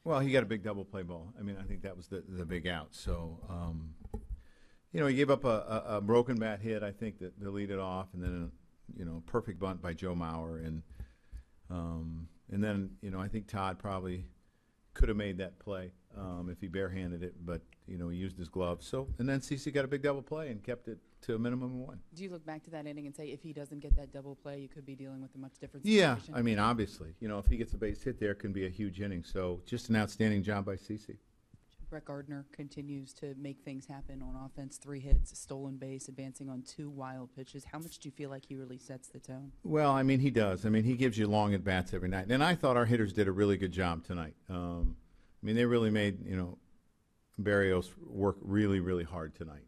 Well, he got a big double play ball. I mean, I think that was the big out. So, he gave up a broken bat hit, I think, that to lead it off, and then perfect bunt by Joe Mauer, and then I think Todd probably could have made that play if he barehanded it, but he used his glove. So, and then CC got a big double play and kept it to a minimum of one. Do you look back to that inning and say, if he doesn't get that double play, you could be dealing with a much different situation? Yeah, I mean, obviously, if he gets a base hit there, it can be a huge inning. So, just an outstanding job by CC. Brett Gardner continues to make things happen on offense. 3 hits, a stolen base, advancing on 2 wild pitches. How much do you feel like he really sets the tone? Well, I mean, he does. I mean, he gives you long at-bats every night. And I thought our hitters did a really good job tonight. I mean, they really made, Barrios work really, really hard tonight.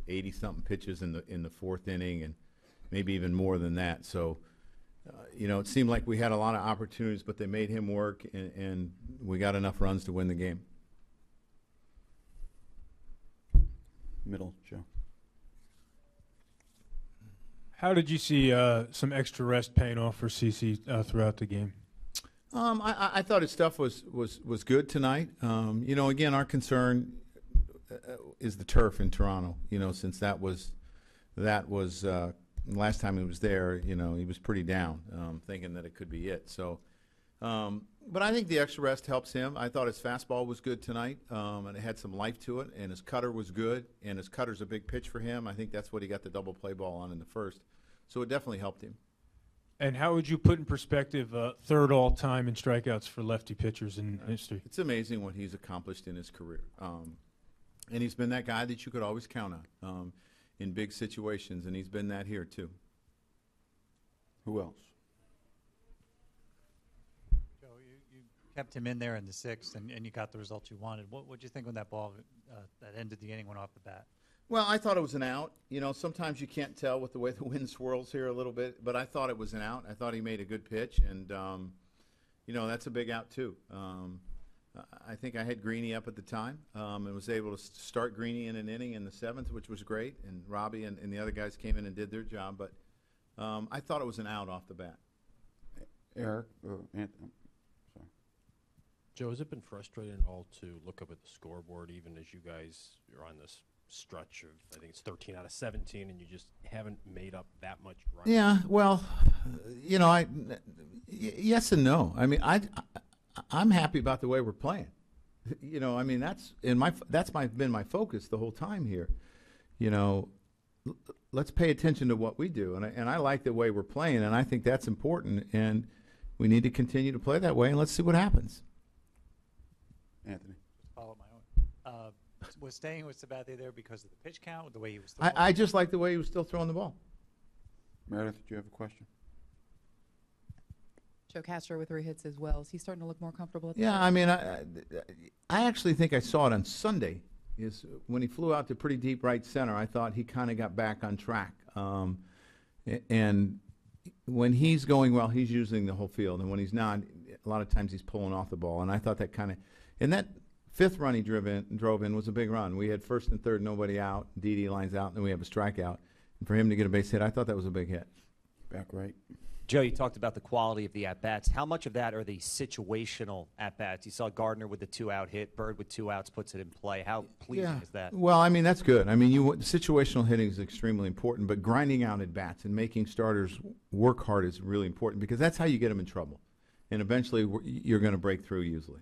80-something pitches in the 4th inning, and maybe even more than that. So, it seemed like we had a lot of opportunities, but they made him work, and we got enough runs to win the game. Middle, Joe. How did you see some extra rest paying off for CC throughout the game? I thought his stuff was good tonight. Again, our concern is the turf in Toronto. Since that was last time he was there. He was pretty down, thinking that it could be it. So, but I think the extra rest helps him. I thought his fastball was good tonight, and it had some life to it. And his cutter was good, and his cutter's a big pitch for him. I think that's what he got the double play ball on in the first. So it definitely helped him. And how would you put in perspective 3rd all-time in strikeouts for lefty pitchers in history? It's amazing what he's accomplished in his career. And he's been that guy that you could always count on in big situations, and he's been that here too. Who else? Joe, you kept him in there in the 6th, and you got the result you wanted. What did you think when that ball that ended the inning went off the bat? Well, I thought it was an out. Sometimes you can't tell with the way the wind swirls here a little bit, but I thought it was an out. I thought he made a good pitch, and, that's a big out too. I think I had Greeny up at the time and was able to start Greeny in an inning in the 7th, which was great, and Robbie and the other guys came in and did their job, but I thought it was an out off the bat. Eric or Anthony? Sorry. Joe, has it been frustrating at all to look up at the scoreboard, even as you guys are on this stretch of, I think it's 13 out of 17, and you just haven't made up that much ground? Yeah, well, yes and no. I mean, I'm happy about the way we're playing. I mean, that's been my focus the whole time here. Let's pay attention to what we do, and I like the way we're playing, and I think that's important, and we need to continue to play that way, and let's see what happens. Anthony. Just follow my own. Was staying with Sabathia there because of the pitch count, the way he was throwing? I just like the way he was still throwing the ball. Meredith, do you have a question? Joe Castro with 3 hits as well. Is he starting to look more comfortable? I mean, I actually think I saw it on Sunday. Is when he flew out to pretty deep right center. I thought he kind of got back on track. And when he's going well, he's using the whole field. And when he's not, a lot of times he's pulling off the ball. And I thought that kind of, and that 5th run he drove in was a big run. We had 1st and 3rd, nobody out. Didi lines out, and then we have a strikeout. And for him to get a base hit, I thought that was a big hit. Back right. Joe, you talked about the quality of the at-bats. How much of that are the situational at-bats? You saw Gardner with the 2-out hit, Bird with 2 outs puts it in play. How pleasing is that? Well, I mean, that's good. I mean, situational hitting is extremely important, but grinding out at-bats and making starters work hard is really important because that's how you get them in trouble. And eventually you're going to break through usually.